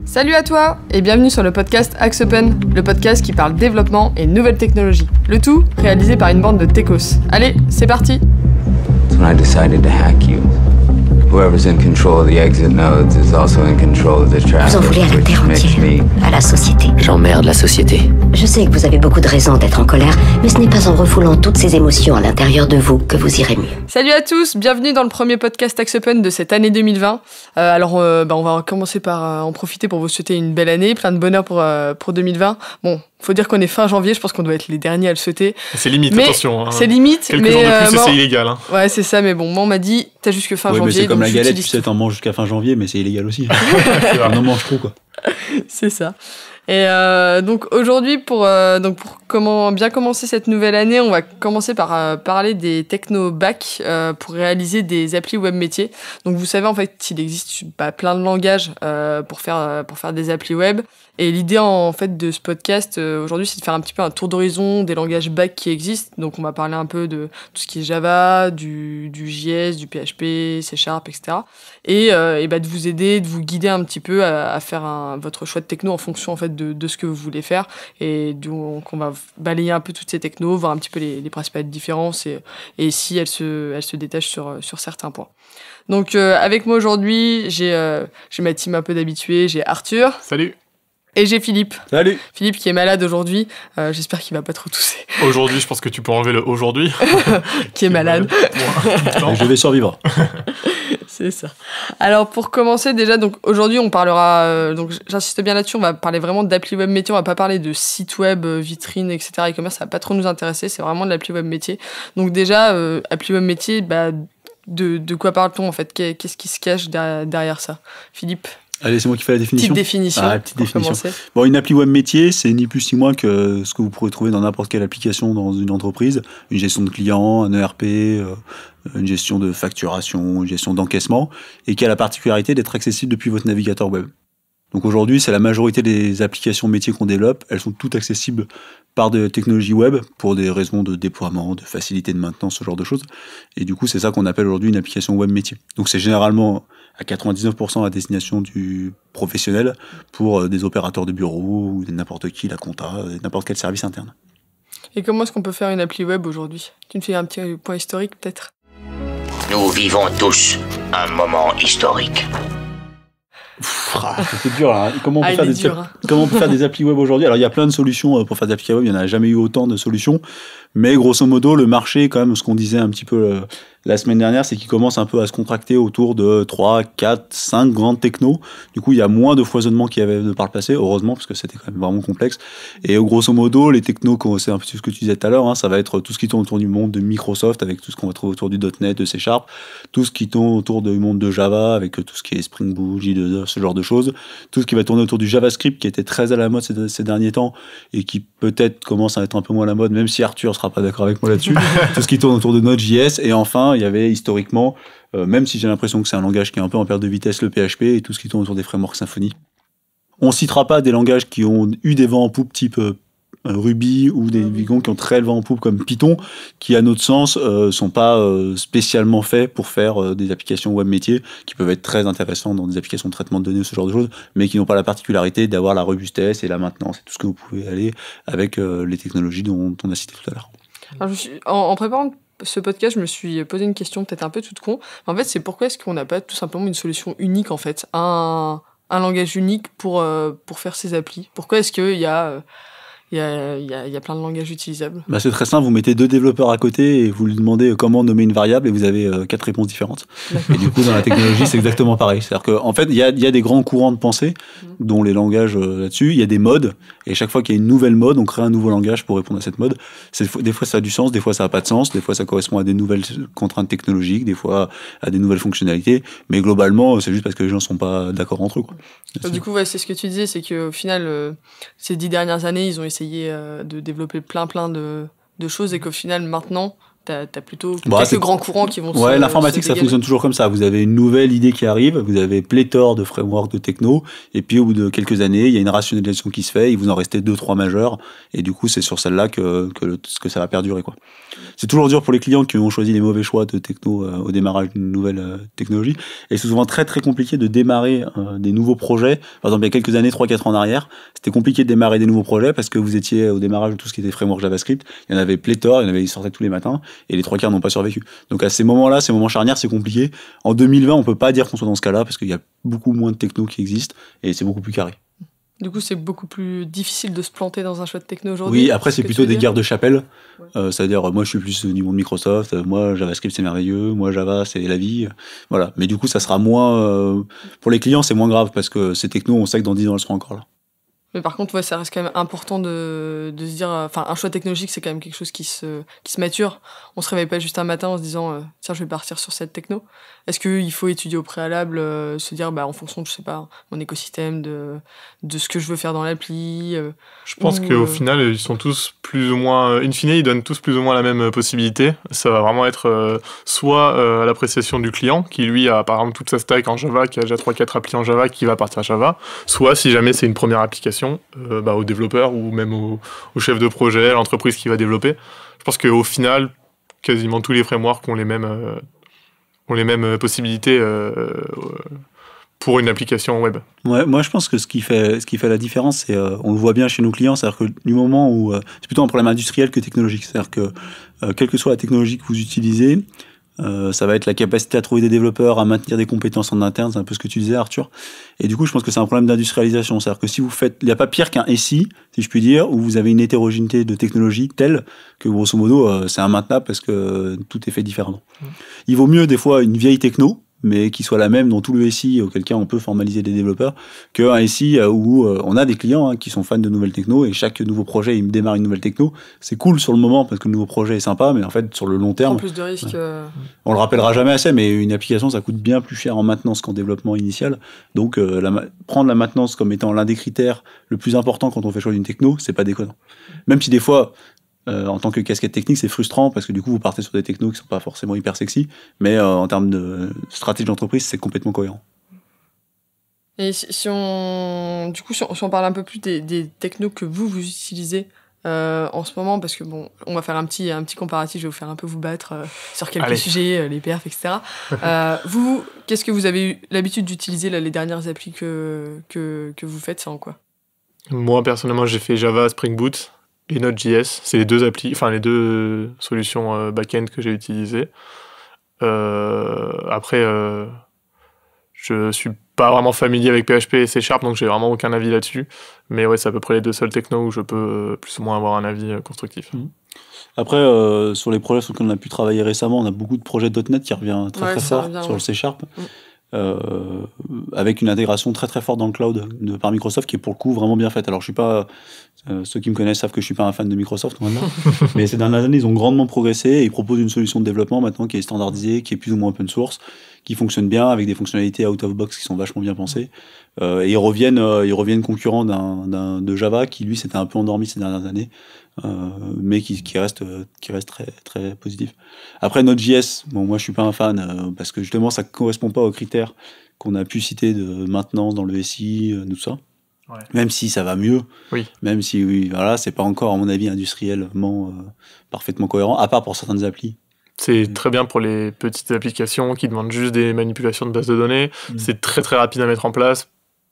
Salut à toi et bienvenue sur le podcast Axe Open, le podcast qui parle développement et nouvelles technologies. Le tout réalisé par une bande de techos. Allez, c'est parti. When I decided to hack you, whoever's in control of the exit nodes is also in control of the traffic. Vous en voulez à la terre entière, à la société. J'emmerde la société. Je sais que vous avez beaucoup de raisons d'être en colère, mais ce n'est pas en refoulant toutes ces émotions à l'intérieur de vous que vous irez mieux. Salut à tous, bienvenue dans le premier podcast Axe Open de cette année 2020. On va commencer par en profiter pour vous souhaiter une belle année, plein de bonheur pour 2020. Bon, faut dire qu'on est fin janvier, je pense qu'on doit être les derniers à le souhaiter. C'est limite, mais attention. Hein. C'est limite, quelques mais jours de plus, c'est illégal. Hein. Ouais, c'est ça, mais bon, moi on m'a dit, t'as jusque fin janvier. Mais c'est comme donc la galette, tu sais, t'en manges jusqu'à fin janvier, mais c'est illégal aussi. On en mange trop, quoi. C'est ça. Et donc aujourd'hui, pour bien commencer cette nouvelle année, on va commencer par parler des techno-bacs pour réaliser des applis web métiers. Donc vous savez en fait, il existe plein de langages pour faire des applis web. Et l'idée en fait de ce podcast aujourd'hui, c'est de faire un petit peu un tour d'horizon des langages back qui existent. Donc on va parler un peu de tout ce qui est Java, du JS, du PHP, C#, etc. Et de vous aider, de vous guider un petit peu à faire votre choix de techno en fonction en fait de ce que vous voulez faire. Et donc on va balayer un peu toutes ces technos, voir un petit peu les principales différences et si elles se détachent sur certains points. Donc avec moi aujourd'hui, j'ai ma team un peu d'habitués, j'ai Arthur. Salut. Et j'ai Philippe. Salut. Philippe qui est malade aujourd'hui. J'espère qu'il va pas trop tousser. Aujourd'hui, je pense que tu peux enlever le aujourd'hui. Qui est malade. Je vais survivre. C'est ça. Alors pour commencer déjà, donc aujourd'hui on parlera, donc j'insiste bien là-dessus, on va parler vraiment d'appli web métier, on va pas parler de site web, vitrine, etc. E-commerce, ça va pas trop nous intéresser, c'est vraiment de l'appli web métier. Donc déjà, appli web métier, de quoi parle-t-on en fait? Qu'est-ce qui se cache derrière ça? Philippe? Allez, c'est moi qui fais la définition. Petite définition. Petite définition. Bon, une appli web métier, c'est ni plus ni moins que ce que vous pourrez trouver dans n'importe quelle application dans une entreprise. Une gestion de clients, un ERP, une gestion de facturation, une gestion d'encaissement, et qui a la particularité d'être accessible depuis votre navigateur web. Donc aujourd'hui, c'est la majorité des applications métiers qu'on développe. Elles sont toutes accessibles par des technologies web pour des raisons de déploiement, de facilité de maintenance, ce genre de choses. Et du coup, c'est ça qu'on appelle aujourd'hui une application web métier. Donc c'est généralement à 99% à destination du professionnel pour des opérateurs de bureau ou n'importe qui, la compta, n'importe quel service interne. Et comment est-ce qu'on peut faire une appli web aujourd'hui? Tu me fais un petit point historique peut-être? Nous vivons tous un moment historique. C'est dur là. Comment on peut faire des applis web aujourd'hui? Alors il y a plein de solutions pour faire des applis web, il n'y en a jamais eu autant de solutions, mais grosso modo le marché, quand même, ce qu'on disait un petit peu la semaine dernière, c'est qu'il commence un peu à se contracter autour de 3, 4, 5 grandes technos. Du coup il y a moins de foisonnement qu'il y avait par le passé, heureusement, parce que c'était quand même vraiment complexe. Et grosso modo les technos, c'est un peu ce que tu disais tout à l'heure, ça va être tout ce qui tourne autour du monde de Microsoft avec tout ce qu'on va trouver autour du .NET, de C#, tout ce qui tourne autour du monde de Java avec tout ce qui est Spring Boot, J2E, ce genre de choses, tout ce qui va tourner autour du JavaScript qui était très à la mode ces derniers temps et qui peut-être commence à être un peu moins à la mode, même si Arthur sera pas d'accord avec moi là-dessus. Tout ce qui tourne autour de Node.js, et enfin il y avait historiquement, même si j'ai l'impression que c'est un langage qui est un peu en perte de vitesse, le PHP et tout ce qui tourne autour des frameworks Symfony. On citera pas des langages qui ont eu des vents en poupe type Ruby ou des Vigons qui ont très le vent en poupe comme Python, qui à notre sens sont pas spécialement faits pour faire des applications web métiers qui peuvent être très intéressantes dans des applications de traitement de données ou ce genre de choses, mais qui n'ont pas la particularité d'avoir la robustesse et la maintenance et tout ce que vous pouvez aller avec les technologies dont on a cité tout à l'heure. Alors, en préparant ce podcast, je me suis posé une question peut-être un peu toute con. En fait, c'est pourquoi est-ce qu'on n'a pas tout simplement une solution unique en fait, un langage unique pour faire ces applis? Pourquoi est-ce qu'il y a Il y a plein de langages utilisables. C'est très simple, vous mettez 2 développeurs à côté et vous lui demandez comment nommer une variable et vous avez 4 réponses différentes. Et du coup, dans la technologie, c'est exactement pareil. C'est-à-dire qu'en fait, il y a des grands courants de pensée, dont les langages là-dessus. Il y a des modes, et chaque fois qu'il y a une nouvelle mode, on crée un nouveau langage pour répondre à cette mode. Des fois, ça a du sens, des fois, ça n'a pas de sens, des fois, ça correspond à des nouvelles contraintes technologiques, des fois, à des nouvelles fonctionnalités. Mais globalement, c'est juste parce que les gens ne sont pas d'accord entre eux, quoi. Du coup, c'est ce que tu disais, c'est qu'au final, ces 10 dernières années, ils ont essayé de développer plein de choses et qu'au final, maintenant, t'as plutôt quelques grands courants qui vont l'informatique, ça fonctionne toujours comme ça. Vous avez une nouvelle idée qui arrive, vous avez pléthore de frameworks de techno, et puis au bout de quelques années, il y a une rationalisation qui se fait, il vous en restait 2-3 majeurs, et du coup, c'est sur celle-là que ça va perdurer, quoi. C'est toujours dur pour les clients qui ont choisi les mauvais choix de techno au démarrage d'une nouvelle technologie, et c'est souvent très très compliqué de démarrer des nouveaux projets. Par exemple, il y a quelques années, 3-4 ans en arrière, c'était compliqué de démarrer des nouveaux projets parce que vous étiez au démarrage de tout ce qui était framework JavaScript, il y en avait pléthore, ils sortaient tous les matins, et les 3 quarts n'ont pas survécu. Donc à ces moments-là, ces moments charnières, c'est compliqué. En 2020, on peut pas dire qu'on soit dans ce cas-là parce qu'il y a beaucoup moins de techno qui existent et c'est beaucoup plus carré. Du coup, c'est beaucoup plus difficile de se planter dans un choix de techno aujourd'hui. Oui, après, c'est plutôt des guerres de chapelle. C'est-à-dire, moi, je suis plus au niveau de Microsoft. Moi, JavaScript, c'est merveilleux. Moi, Java, c'est la vie. Voilà. Mais du coup, ça sera moins... pour les clients, c'est moins grave parce que ces technos, on sait que dans 10 ans, elles seront encore là. Mais par contre, ça reste quand même important de se dire... Enfin, un choix technologique, c'est quand même quelque chose qui se mature. On se réveille pas juste un matin en se disant tiens, je vais partir sur cette techno. Est-ce qu'il faut étudier au préalable, se dire en fonction de, je sais pas, mon écosystème, de ce que je veux faire dans l'appli Je pense qu'au final, ils sont tous plus ou moins... In fine, ils donnent tous plus ou moins la même possibilité. Ça va vraiment être soit à l'appréciation du client, qui lui a par exemple toute sa stack en Java, qui a déjà 3-4 applis en Java, qui va partir à Java. Soit, si jamais c'est une première application, au développeur ou même au chef de projet, à l'entreprise qui va développer. Je pense qu'au final, quasiment tous les frameworks ont les mêmes possibilités pour une application web. Ouais, moi je pense que ce qui fait la différence, c'est on le voit bien chez nos clients, c'est-à-dire que du moment où c'est plutôt un problème industriel que technologique, c'est-à-dire que quelle que soit la technologie que vous utilisez, ça va être la capacité à trouver des développeurs, à maintenir des compétences en interne, c'est un peu ce que tu disais, Arthur. Et du coup, je pense que c'est un problème d'industrialisation. C'est-à-dire que si vous faites, il n'y a pas pire qu'un SI, si je puis dire, où vous avez une hétérogénéité de technologie telle que, grosso modo, c'est immaintenable parce que tout est fait différemment. Il vaut mieux, des fois, une vieille techno, mais qui soit la même dans tout le SI, auquel cas on peut formaliser des développeurs, qu'un SI où on a des clients qui sont fans de nouvelles techno, et chaque nouveau projet, il démarre une nouvelle techno. C'est cool sur le moment, parce que le nouveau projet est sympa, mais en fait, sur le long terme... En plus de risques... On le rappellera jamais assez, mais une application, ça coûte bien plus cher en maintenance qu'en développement initial. Donc, prendre la maintenance comme étant l'un des critères le plus important quand on fait choix d'une techno, c'est pas déconnant. Même si des fois... en tant que casquette technique, c'est frustrant parce que du coup, vous partez sur des technos qui sont pas forcément hyper sexy, mais en termes de stratégie d'entreprise, c'est complètement cohérent. Et si on parle un peu plus des technos que vous utilisez en ce moment, parce que bon, on va faire un petit comparatif, je vais vous battre sur quelques sujets, les perfs, etc. Vous, qu'est-ce que vous avez eu l'habitude d'utiliser là, les dernières applis que vous faites, c'est en quoi ? Moi, personnellement, j'ai fait Java, Spring Boot et Node.js. C'est les deux solutions back-end que j'ai utilisées. Après, je suis pas vraiment familier avec PHP et C#, donc j'ai vraiment aucun avis là-dessus. Mais ouais, c'est à peu près les deux seuls technos où je peux plus ou moins avoir un avis constructif. Après, sur les projets sur lesquels on a pu travailler récemment, on a beaucoup de projets .NET qui revient très fort sur le C#. Avec une intégration très très forte dans le cloud par Microsoft qui est pour le coup vraiment bien faite. Alors je suis pas, ceux qui me connaissent savent que je suis pas un fan de Microsoft maintenant, mais ces dernières années ils ont grandement progressé et ils proposent une solution de développement maintenant qui est standardisée, qui est plus ou moins open source, qui fonctionne bien avec des fonctionnalités out of box qui sont vachement bien pensées. Et ils reviennent concurrents de Java qui lui s'était un peu endormi ces dernières années. Mais qui reste très très positif. Après Node.js, bon moi je suis pas un fan parce que justement ça correspond pas aux critères qu'on a pu citer de maintenance dans le SI, tout ça. Ouais. Même si ça va mieux, même si voilà, c'est pas encore à mon avis industriellement parfaitement cohérent, à part pour certaines applis. C'est très bien pour les petites applications qui demandent juste des manipulations de base de données. C'est très très rapide à mettre en place.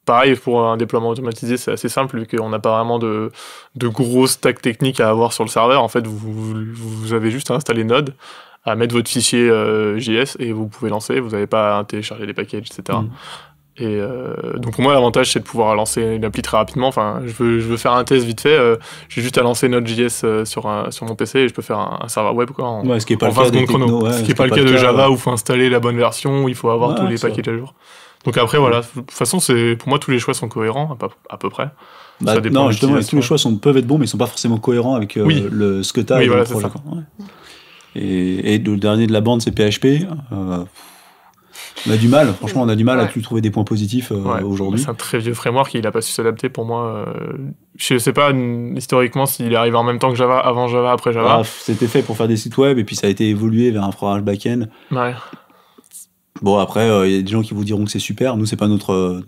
Pareil, pour un déploiement automatisé, c'est assez simple, vu qu'on n'a pas vraiment de gros stack technique à avoir sur le serveur. En fait, vous avez juste à installer Node, à mettre votre fichier JS, et vous pouvez lancer. Vous n'avez pas à télécharger des packages, etc. Et donc pour moi, l'avantage, c'est de pouvoir lancer une appli très rapidement. Enfin, je veux faire un test vite fait. J'ai juste à lancer Node.js sur mon PC et je peux faire un serveur web quoi, en ce qui n'est pas 20 secondes chrono. Ce qui n'est pas le cas de Java où il faut installer la bonne version, où il faut avoir tous les packages à jour. Donc après, voilà, de toute façon, pour moi, tous les choix sont cohérents, à peu près. Ça dépend non, justement, tous les choix peuvent être bons, mais ils ne sont pas forcément cohérents avec ce que tu as. Oui, voilà, c'est ça. Et le dernier de la bande, c'est PHP. On a du mal, franchement, on a du mal à lui trouver des points positifs aujourd'hui. C'est un très vieux framework, il n'a pas su s'adapter pour moi. Je sais pas historiquement s'il est arrivé en même temps que Java, avant Java, après Java. C'était fait pour faire des sites web et puis ça a été évolué vers un framework back-end. Ouais. Bon, après, il y a des gens qui vous diront que c'est super. Nous, c'est pas notre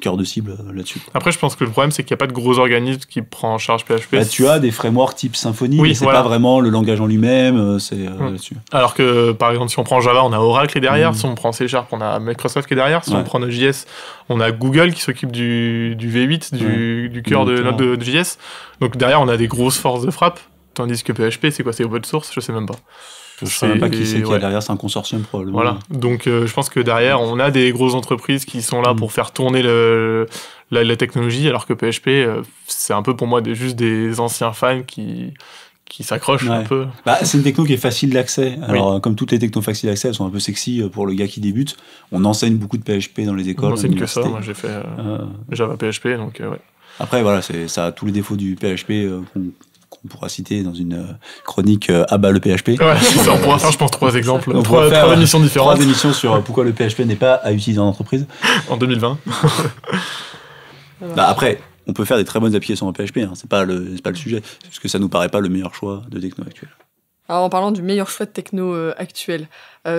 cœur de cible là-dessus. Après, je pense que le problème, c'est qu'il n'y a pas de gros organisme qui prend en charge PHP. Tu as des frameworks type Symfony, mais c'est pas vraiment le langage en lui-même. C'est là-dessus. Alors que, par exemple, si on prend Java, on a Oracle qui est derrière. Si on prend C#, on a Microsoft qui est derrière. Si on prend Node.js, on a Google qui s'occupe du V8, du cœur de Node.js. Donc derrière, on a des grosses forces de frappe. Tandis que PHP, c'est quoi? C'est open source? Je sais même pas. Je ne sais même pas qui c'est qui est derrière, c'est un consortium probablement. Voilà, donc je pense que derrière, on a des grosses entreprises qui sont là pour faire tourner la technologie, alors que PHP, c'est un peu pour moi juste des anciens fans qui s'accrochent un peu. C'est une techno qui est facile d'accès. Alors, comme toutes les technos faciles d'accès, elles sont un peu sexy pour le gars qui débute. On enseigne beaucoup de PHP dans les écoles. On enseigne que ça, moi j'ai fait Java PHP, donc ouais. Après, voilà, ça a tous les défauts du PHP qu'on pourra citer dans une chronique à bas le PHP. Ouais, ça, on pourra faire, je pense, 3 exemples. 3 émissions différentes. 3 émissions sur pourquoi le PHP n'est pas à utiliser en entreprise. En 2020. Après, on peut faire des très bonnes applications en PHP, hein. C'est pas le sujet, parce que ça nous paraît pas le meilleur choix de techno actuel. Alors, en parlant du meilleur choix de techno actuel,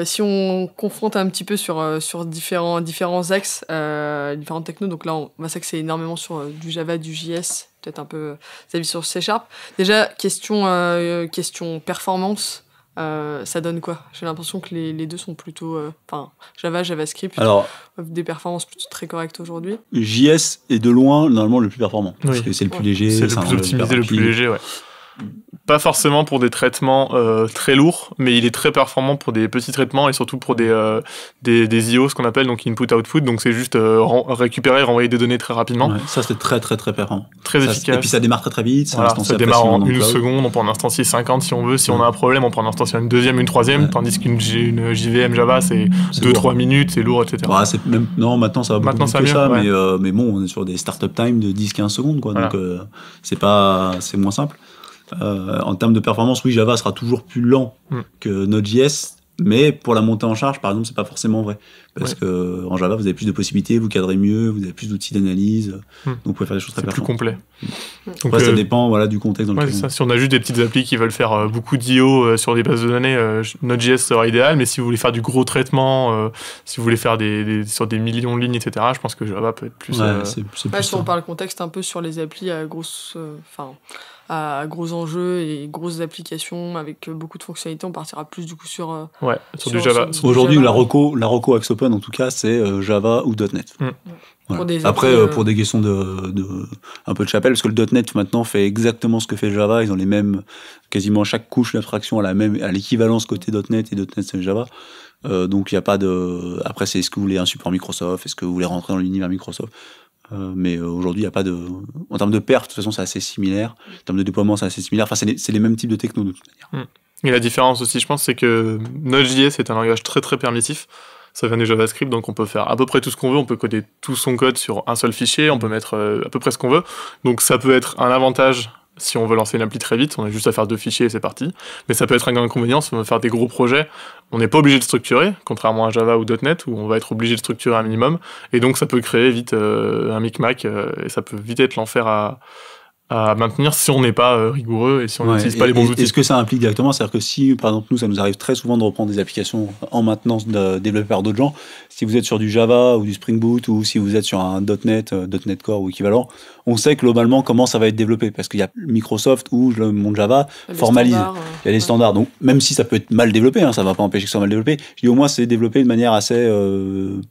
si on confronte un petit peu sur différents axes, différentes technos, donc là, on va s'axer énormément sur du Java, du JS, peut-être un peu des avis sur C#. Déjà, question performance, ça donne quoi? J'ai l'impression que les deux sont plutôt... Java, JavaScript, des performances plutôt très correctes aujourd'hui. JS est de loin, normalement, le plus performant, parce que c'est le plus léger. C'est le plus optimisé, le plus léger, ouais. Pas forcément pour des traitements très lourds, mais il est très performant pour des petits traitements et surtout pour des IO, ce qu'on appelle donc input-output. Donc c'est juste récupérer, renvoyer des données très rapidement. Ouais, ça c'est très très très performant. Très efficace. Et puis ça démarre très très vite. Ça démarre en 1 seconde, on peut en instancier 50 si on veut. Si on a un problème, on peut en instancier une deuxième, une troisième, tandis qu'une JVM Java c'est 2-3 minutes, c'est lourd, etc. Maintenant ça va beaucoup plus que ça, mais bon, on est sur des startup time de 10-15 secondes, quoi. Voilà. Donc c'est moins simple. En termes de performance, oui, Java sera toujours plus lent que Node.js, mais pour la montée en charge, par exemple, c'est pas forcément vrai. Parce que en Java, vous avez plus de possibilités, vous cadrez mieux, vous avez plus d'outils d'analyse, donc vous pouvez faire des choses très performantes. C'est plus complet. Donc ça dépend du contexte dans lequel on est. Si on a juste des petites applis qui veulent faire beaucoup d'IO sur des bases de données, Node.js sera idéal, mais si vous voulez faire du gros traitement, si vous voulez faire sur des millions de lignes, etc., je pense que Java peut être plus... si on parle contexte un peu sur les applis à gros enjeux et grosses applications avec beaucoup de fonctionnalités, on partira plus du coup sur du Java. Aujourd'hui, la reco Axe Open, en tout cas, c'est Java ou .NET. Voilà. Après, pour des questions un peu de chapelle, parce que le .NET maintenant fait exactement ce que fait Java, ils ont les mêmes, quasiment chaque couche d'abstraction à l'équivalence côté .NET et .NET Java. Donc il n'y a pas de... Après, c'est est-ce que vous voulez un support Microsoft, est-ce que vous voulez rentrer dans l'univers Microsoft? Mais aujourd'hui, il n'y a pas de... En termes de perf, de toute façon, c'est assez similaire. En termes de déploiement, c'est assez similaire. Enfin, c'est les mêmes types de techno, de toute manière. Et la différence aussi, je pense, c'est que Node.js est un langage très très permissif. Ça vient du JavaScript, donc on peut faire à peu près tout ce qu'on veut. On peut coder tout son code sur un seul fichier. On peut mettre à peu près ce qu'on veut. Donc ça peut être un avantage si on veut lancer une appli très vite. On a juste à faire 2 fichiers et c'est parti. Mais ça peut être un inconvénient si on veut faire des gros projets. On n'est pas obligé de structurer, contrairement à Java ou .NET, où on va être obligé de structurer un minimum. Et donc ça peut créer vite un micmac et ça peut vite être l'enfer à maintenir si on n'est pas rigoureux et si on n'utilise pas les bons outils. Est-ce que ça implique directement, c'est-à-dire que si, par exemple, nous, ça nous arrive très souvent de reprendre des applications en maintenance développées par d'autres gens, si vous êtes sur du Java ou du Spring Boot ou si vous êtes sur un .NET Core ou équivalent, on sait globalement comment ça va être développé parce qu'il y a Microsoft ou mon Java formalise. Il y a des standards. Donc, même si ça peut être mal développé, ça ne va pas empêcher que ce soit mal développé, je dis au moins c'est développé de manière assez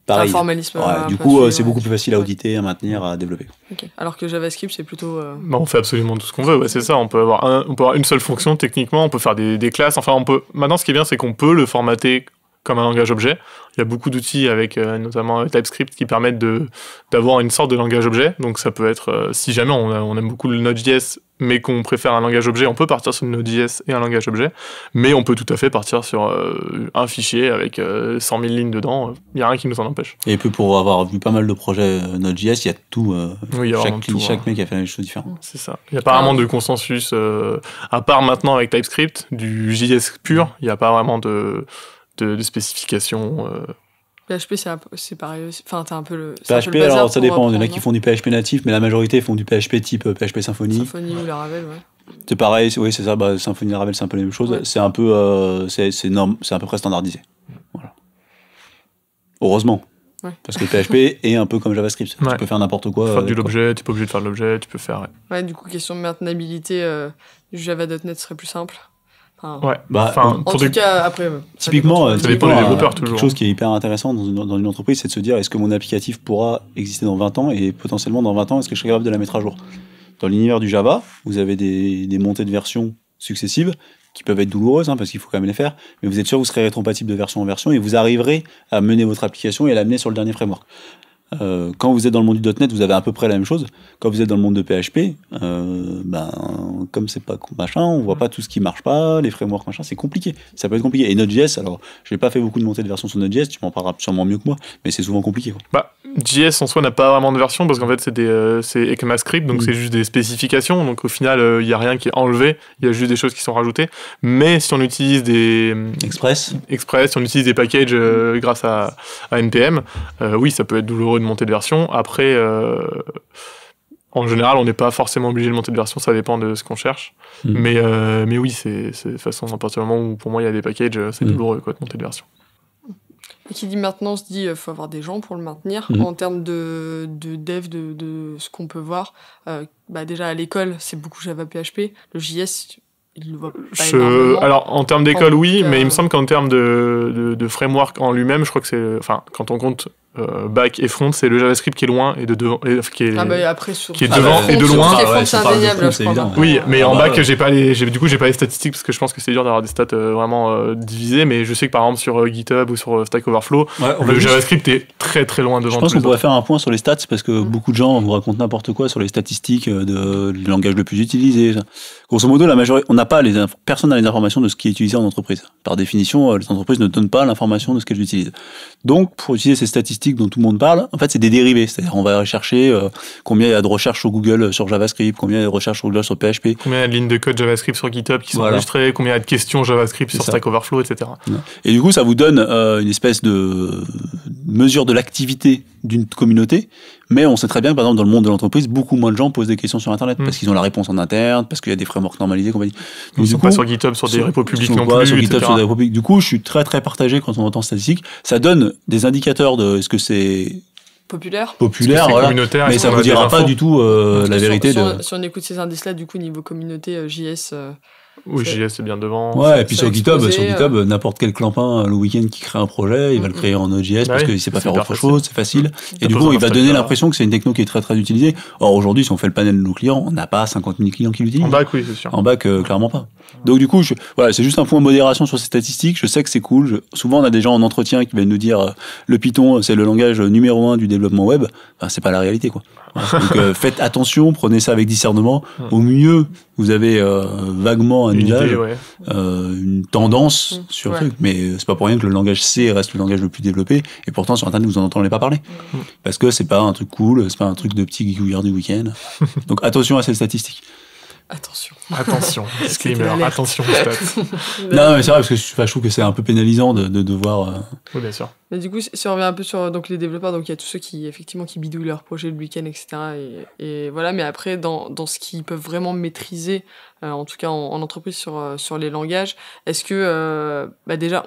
pareille. Formalisme. Du coup, c'est beaucoup plus facile à auditer, à maintenir, à développer. Okay. Alors que JavaScript, c'est plutôt... on fait absolument tout ce qu'on veut, c'est ça. On peut avoir une seule fonction techniquement, on peut faire des classes. Enfin, maintenant, ce qui est bien, c'est qu'on peut le formater comme un langage objet. Il y a beaucoup d'outils avec notamment TypeScript qui permettent d'avoir une sorte de langage objet. Donc ça peut être, si jamais on aime beaucoup le Node.js, mais qu'on préfère un langage objet, on peut partir sur le Node.js et un langage objet. Mais on peut tout à fait partir sur un fichier avec 100 000 lignes dedans. Il n'y a rien qui nous en empêche. Et puis pour avoir vu pas mal de projets Node.js, il y a tout. Chaque mec a fait des choses différentes. C'est ça. Il n'y a pas vraiment de consensus. À part maintenant avec TypeScript, du JS pur, il n'y a pas vraiment de spécifications PHP, c'est pareil aussi. Enfin, t'as un peu le. PHP, alors ça dépend. Il y en a qui font du PHP natif, mais la majorité font du PHP type PHP Symfony. Symfony ou Laravel, ouais. C'est pareil, oui, c'est ça. Symfony, Laravel, c'est un peu la même chose. Ouais. C'est un peu, c'est à peu près standardisé. Voilà. Heureusement. Ouais. Parce que PHP est un peu comme JavaScript. Ouais. Tu peux faire n'importe quoi. Faire de l'objet, tu n'es pas obligé de faire de l'objet, tu peux faire. Ouais, du coup, question de maintenabilité du Java.NET serait plus simple. Enfin, en tout cas, après. Typiquement, ça dépend des développeurs toujours. Quelque chose qui est hyper intéressant dans une entreprise, c'est de se dire est-ce que mon applicatif pourra exister dans 20 ans et potentiellement dans 20 ans, est-ce que je serai capable de la mettre à jour? Dans l'univers du Java, vous avez des montées de versions successives qui peuvent être douloureuses, parce qu'il faut quand même les faire, mais vous êtes sûr que vous serez rétrocompatible de version en version et vous arriverez à mener votre application et à l'amener sur le dernier framework. Quand vous êtes dans le monde du .NET, vous avez à peu près la même chose. Quand vous êtes dans le monde de PHP, comme c'est pas machin, on voit pas tout ce qui marche pas, les frameworks machin, c'est compliqué. Ça peut être compliqué. Et Node.js, alors, j'ai pas fait beaucoup de montées de version sur Node.js, tu m'en parleras sûrement mieux que moi, mais c'est souvent compliqué, quoi. JS en soi n'a pas vraiment de version parce qu'en fait c'est ECMAScript, donc c'est juste des spécifications, donc au final il y a rien qui est enlevé, il y a juste des choses qui sont rajoutées. Mais si on utilise des Express, si on utilise des packages grâce à NPM, oui, ça peut être douloureux de monter de version. Après en général on n'est pas forcément obligé de monter de version, ça dépend de ce qu'on cherche. Mais oui, c'est de façon, à partir du moment où pour moi il y a des packages, c'est douloureux quoi, de monter de version. Et qui dit maintenance dit faut avoir des gens pour le maintenir. En termes de dev, de ce qu'on peut voir, déjà à l'école, c'est beaucoup Java PHP. Le JS, il le voit pas énormément. Alors, en termes d'école, oui, mais il me semble qu'en termes de framework en lui-même, je crois que c'est... Enfin, quand on compte back et front, c'est le JavaScript qui est loin et de devant, qui est devant et de loin. C'est indéniable, je crois. Oui, mais en back, j'ai pas les statistiques parce que je pense que c'est dur d'avoir des stats vraiment divisées, mais je sais que par exemple sur GitHub ou sur Stack Overflow, le JavaScript est très très loin devant. Je pense qu'on pourrait faire un point sur les stats parce que beaucoup de gens vous racontent n'importe quoi sur les statistiques du langage le plus utilisé. Grosso modo, la majorité, personne n'a les informations de ce qui est utilisé en entreprise. Par définition, les entreprises ne donnent pas l'information de ce qu'elles utilisent. Donc, pour utiliser ces statistiques dont tout le monde parle, en fait, c'est des dérivés. C'est-à-dire, on va rechercher combien il y a de recherches sur Google sur JavaScript, combien il y a de recherches sur Google sur PHP. Combien il y a de lignes de code JavaScript sur GitHub qui sont enregistrées, combien il y a de questions JavaScript sur Stack Overflow, etc. Et du coup, ça vous donne une espèce de mesure de l'activité d'une communauté, mais on sait très bien que, par exemple, dans le monde de l'entreprise, beaucoup moins de gens posent des questions sur Internet, parce qu'ils ont la réponse en interne, parce qu'il y a des frameworks normalisés, compagnie. Donc, ils sont pas sur GitHub, sur des repos publics non plus, sur GitHub, sur des repos publics. Du coup, je suis très très partagé quand on entend statistiques. Ça donne des indicateurs de ce que c'est populaire, voilà. Mais ça vous dira pas du tout la vérité. Si on écoute ces indices-là, du coup, niveau communauté, JS... Oui, JS c'est bien devant. Ouais, et puis sur GitHub, n'importe quel clampin le week-end qui crée un projet, il va le créer en Node.js parce qu'il sait pas faire autre chose, c'est facile. Et du coup, il va donner l'impression que c'est une techno qui est très très utilisée. Or, aujourd'hui, si on fait le panel de nos clients, on n'a pas 50 000 clients qui l'utilisent. En back, oui, c'est sûr. En back, clairement pas. Donc du coup, c'est juste un point de modération sur ces statistiques. Je sais que c'est cool. Souvent, on a des gens en entretien qui viennent nous dire le Python, c'est le langage numéro 1 du développement web. Enfin, c'est pas la réalité, quoi. Donc faites attention, prenez ça avec discernement. Au mieux, vous avez vaguement un usage, une tendance sur le truc, mais c'est pas pour rien que le langage C reste le langage le plus développé, et pourtant sur Internet vous en entendez pas parler, parce que c'est pas un truc cool, c'est pas un truc de petit geekouillard du week-end. Donc attention à ces statistiques. Attention, disclaimer, attention aux stats. Non, mais c'est vrai, parce que je trouve que c'est un peu pénalisant de devoir... Oui, bien sûr. Mais du coup, si on revient un peu sur les développeurs, donc il y a tous ceux qui bidouillent leur projet le week-end, etc. Et voilà, mais après, dans ce qu'ils peuvent vraiment maîtriser, en tout cas en entreprise sur les langages, est-ce que, déjà...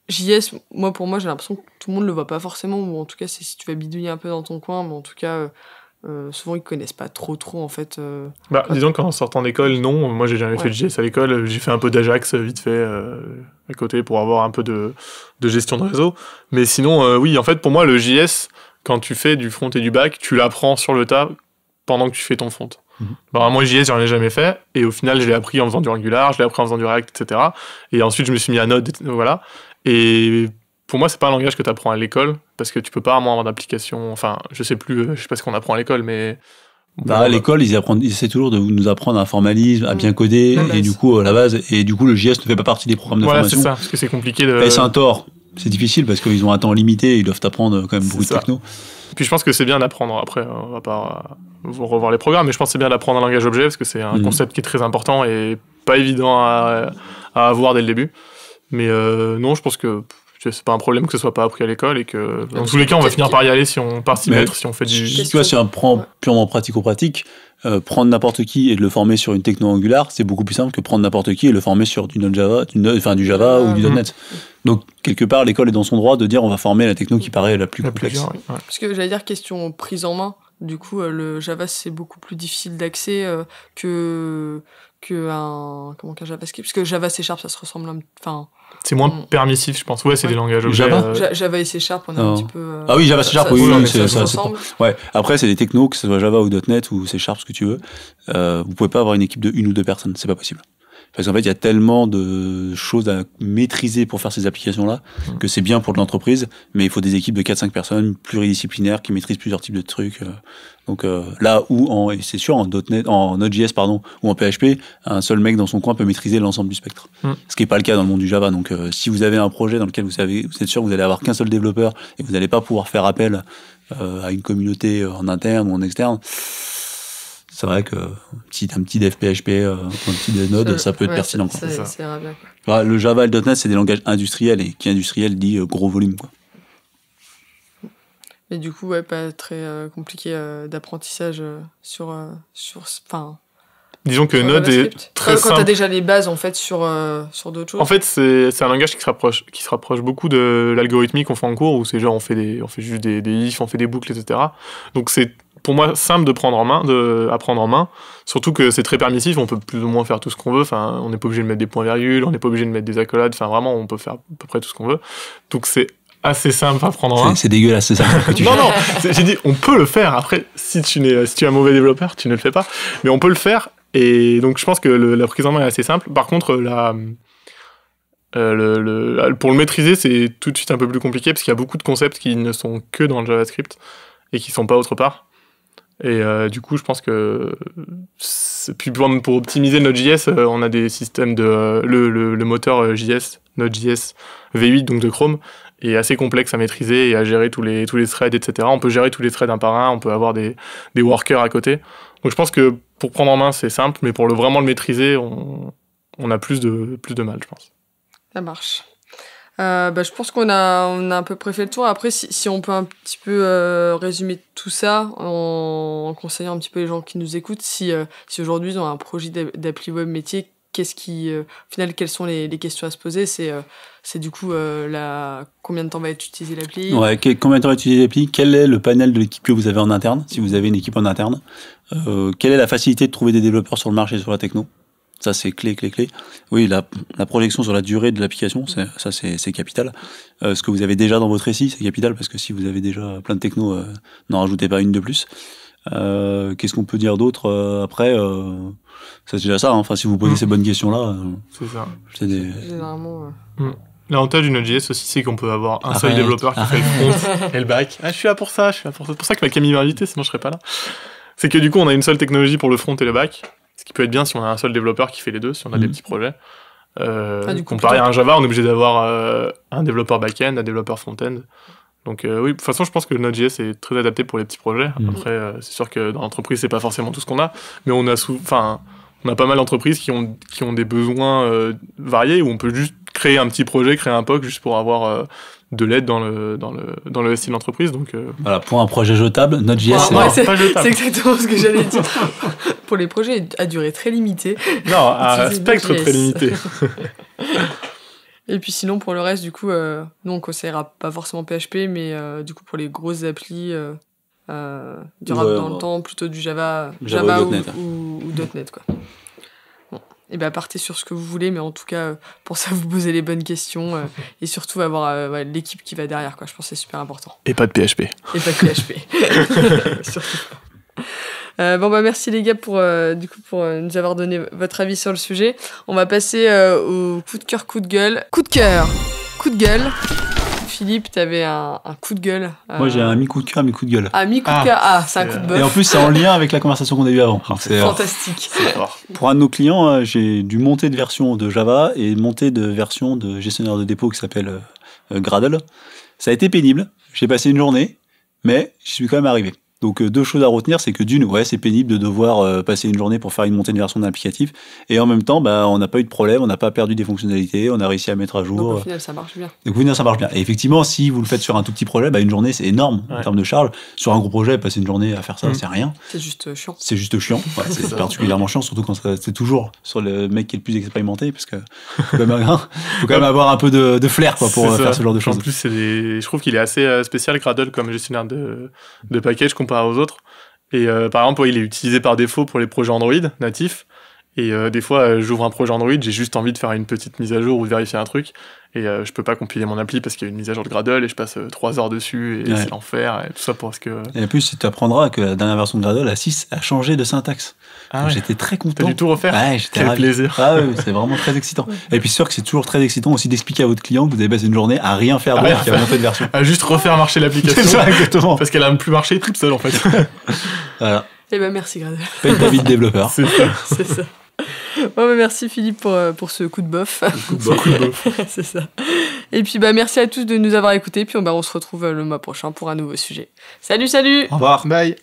JS, pour moi, j'ai l'impression que tout le monde le voit pas forcément, ou en tout cas, c'est si tu vas bidouiller un peu dans ton coin, mais en tout cas... souvent ils connaissent pas trop en fait. Disons qu'en sortant d'école, non. Moi j'ai jamais fait de JS à l'école. J'ai fait un peu d'Ajax vite fait à côté pour avoir un peu de gestion de réseau. Mais sinon, oui, en fait pour moi le JS, quand tu fais du front et du back, tu l'apprends sur le tas pendant que tu fais ton front. Moi JS j'en ai jamais fait et au final je l'ai appris en faisant du Angular, je l'ai appris en faisant du React, etc. Et ensuite je me suis mis à Node, voilà. Et pour moi, c'est pas un langage que tu apprends à l'école, parce que tu peux pas vraiment avoir d'application. Enfin, je sais pas ce qu'on apprend à l'école, mais. À l'école, ils essaient toujours de nous apprendre un formalisme, à bien coder, et du coup, la base, et du coup, le JS ne fait pas partie des programmes de formation. Voilà, c'est ça, parce que c'est compliqué de. Et c'est un tort. C'est difficile parce qu'ils ont un temps limité, ils doivent apprendre quand même beaucoup de techno. Puis je pense que c'est bien d'apprendre. Après, on va pas revoir les programmes, mais je pense que c'est bien d'apprendre un langage objet, parce que c'est un concept qui est très important et pas évident à avoir dès le début. Mais non, je pense que. c'est pas un problème que ce soit pas appris à l'école et que dans tous les cas on va finir par y aller si on part s'y mettre, si on fait du... Tu vois, si on prend purement pratico-pratique, prendre n'importe qui et de le former sur une techno Angular, c'est beaucoup plus simple que prendre n'importe qui et le former sur du Java ou du .NET. Donc, quelque part, l'école est dans son droit de dire on va former la techno qui paraît la plus complexe. Ouais. Parce que j'allais dire, question prise en main, du coup, le Java, c'est beaucoup plus difficile d'accès qu'un JavaScript. Parce que Java, C#, ça se ressemble enfin... C'est moins permissif, je pense. Ouais, c'est des langages objets. Java et C#, on a un petit peu... Ah oui, Java, C#, ça ressemble. Ouais. Après, c'est des technos, que ce soit Java ou .NET ou C#, ce que tu veux. Vous pouvez pas avoir une équipe de 1 ou 2 personnes, c'est pas possible. Parce qu'en fait, il y a tellement de choses à maîtriser pour faire ces applications-là que c'est bien pour de l'entreprise, mais il faut des équipes de 4-5 personnes pluridisciplinaires qui maîtrisent plusieurs types de trucs. Donc là où, c'est sûr, en Node.js ou en PHP, un seul mec dans son coin peut maîtriser l'ensemble du spectre. Ce qui n'est pas le cas dans le monde du Java. Donc si vous avez un projet dans lequel vous êtes sûr que vous allez avoir qu'un seul développeur et que vous n'allez pas pouvoir faire appel à une communauté en interne ou en externe, c'est vrai que un petit dev PHP, un petit dev Node, ça peut être pertinent. C'est bien. Le Java et le .NET, c'est des langages industriels, et qui industriel dit gros volume, quoi. Mais du coup, pas très compliqué d'apprentissage sur disons que Node est très simple. Quand t'as déjà les bases en fait sur d'autres choses. En fait, c'est un langage qui se rapproche beaucoup de l'algorithmique qu'on fait en cours, où c'est genre on fait juste des ifs, on fait des boucles, etc. Donc c'est pour moi simple d'apprendre en main, surtout que c'est très permissif, on peut plus ou moins faire tout ce qu'on veut, enfin on n'est pas obligé de mettre des points-virgules, on n'est pas obligé de mettre des accolades, enfin vraiment on peut faire à peu près tout ce qu'on veut. Donc c'est assez simple à prendre en main. C'est dégueulasse, c'est ça que tu fais. Non, j'ai dit on peut le faire. Après, si tu es un mauvais développeur, tu ne le fais pas, mais on peut le faire. Et donc je pense que la prise en main est assez simple. Par contre, pour le maîtriser, c'est tout de suite un peu plus compliqué parce qu'il y a beaucoup de concepts qui ne sont que dans le JavaScript et qui ne sont pas autre part. Et du coup, je pense que puis pour optimiser Node.js, on a des systèmes le moteur JS, Node.js V8, donc de Chrome, est assez complexe à maîtriser et à gérer tous les threads, etc. On peut gérer tous les threads un par un, on peut avoir des workers à côté. Donc je pense que pour prendre en main, c'est simple, mais pour vraiment le maîtriser, on a plus de mal, je pense. Ça marche. Je pense qu'on a à peu près fait le tour. Après, si on peut un petit peu résumer tout ça en conseillant un petit peu les gens qui nous écoutent, si aujourd'hui ils ont un projet d'appli web métier, au final, quelles sont les questions à se poser? C'est du coup combien de temps va être utilisé l'appli? Ouais, combien de temps va être utilisé l'appli? Quel est le panel de l'équipe que vous avez en interne, si vous avez une équipe en interne? Quelle est la facilité de trouver des développeurs sur le marché sur la techno? Ça, c'est clé. Oui, la projection sur la durée de l'application, c'est capital. Ce que vous avez déjà dans votre récit, c'est capital, parce que si vous avez déjà plein de techno, n'en rajoutez pas une de plus. Qu'est-ce qu'on peut dire d'autre après c'est déjà ça, hein. Enfin, si vous posez ces bonnes questions-là... c'est ça. Généralement... L'avantage du Node.js aussi, c'est qu'on peut avoir un seul développeur qui fait le front et le back. Je suis là pour ça. C'est pour ça que ma Camille m'a invité, sinon je serais pas là. C'est que du coup, on a une seule technologie pour le front et le back. Ce qui peut être bien si on a un seul développeur qui fait les deux, si on a des petits projets. Comparé à un Java, on est obligé d'avoir un développeur back-end, un développeur front-end. Donc oui, de toute façon, je pense que le Node.js est très adapté pour les petits projets. Après, c'est sûr que dans l'entreprise, c'est pas forcément tout ce qu'on a, mais on a pas mal d'entreprises qui ont des besoins variés, où on peut juste créer un petit projet, créer un POC, juste pour avoir de l'aide dans le style d'entreprise. Donc, Voilà, pour un projet jetable, Node.js, c'est exactement ce que j'allais dire. Pour les projets à durée très limitée. Non, à spectre très limité. Et puis sinon, pour le reste, du coup, nous, on conseillera pas forcément PHP, mais du coup, pour les grosses applis durables dans le temps, plutôt du Java ou .NET, quoi. Bon. Et partez sur ce que vous voulez, mais en tout cas, pour ça, vous posez les bonnes questions et surtout avoir l'équipe qui va derrière, quoi. Je pense que c'est super important. Et pas de PHP. Surtout pas. Merci les gars pour nous avoir donné votre avis sur le sujet. On va passer au coup de cœur, coup de gueule. Coup de cœur, coup de gueule. Philippe, t'avais un coup de gueule. Moi j'ai un mi-coup de cœur, mi-coup de gueule. Mi-coup de cœur, c'est un coup de bœuf. Et en plus c'est en lien avec la conversation qu'on a eue avant. C'est fantastique. Pour un de nos clients, j'ai dû monter de version de Java et monter de version de gestionnaire de dépôt qui s'appelle Gradle. Ça a été pénible, j'ai passé une journée, mais j'y suis quand même arrivé. Donc 2 choses à retenir, c'est que d'une, ouais, c'est pénible de devoir passer une journée pour faire une montée de version d'un applicatif, et en même temps, on n'a pas eu de problème, on n'a pas perdu des fonctionnalités, on a réussi à mettre à jour. Donc au final, ça marche bien. Donc au final, ça marche bien. Et effectivement, si vous le faites sur un tout petit projet, une journée, c'est énorme en termes de charge. Sur un gros projet, passer une journée à faire ça, c'est rien. C'est juste chiant. C'est juste chiant. Ouais, c'est particulièrement chiant, surtout quand c'est toujours sur le mec qui est le plus expérimenté, parce que faut quand même avoir un peu de flair pour faire ce genre de choses. En plus, je trouve qu'il est assez spécial, Gradle, comme gestionnaire de package comparé aux autres. Et par exemple, il est utilisé par défaut pour les projets Android natifs. Et des fois, j'ouvre un projet Android, j'ai juste envie de faire une petite mise à jour ou de vérifier un truc. Et je peux pas compiler mon appli parce qu'il y a une mise à jour de Gradle et je passe 3 heures dessus et c'est l'enfer et tout ça parce que... Et en plus, tu apprendras que la dernière version de Gradle, la 6, a changé de syntaxe. J'étais très content. T'as dû tout refaire? Ouais, j'étais ravi. Plaisir. Ah oui, c'est vraiment très excitant. Et puis, c'est sûr que c'est toujours très excitant aussi d'expliquer à votre client que vous avez passé une journée à rien faire d'autre qu'à monter de version. À juste refaire marcher l'application. C'est ça, exactement. Parce qu'elle a même plus marché toute seule en fait. Voilà. Et merci Gradle. Paye ta vie de développeur. C'est ça. C'est ça. Merci Philippe pour ce coup de bof. C'est ça. Et puis merci à tous de nous avoir écoutés. Puis on se retrouve le mois prochain pour un nouveau sujet. Salut. Au revoir. Bye.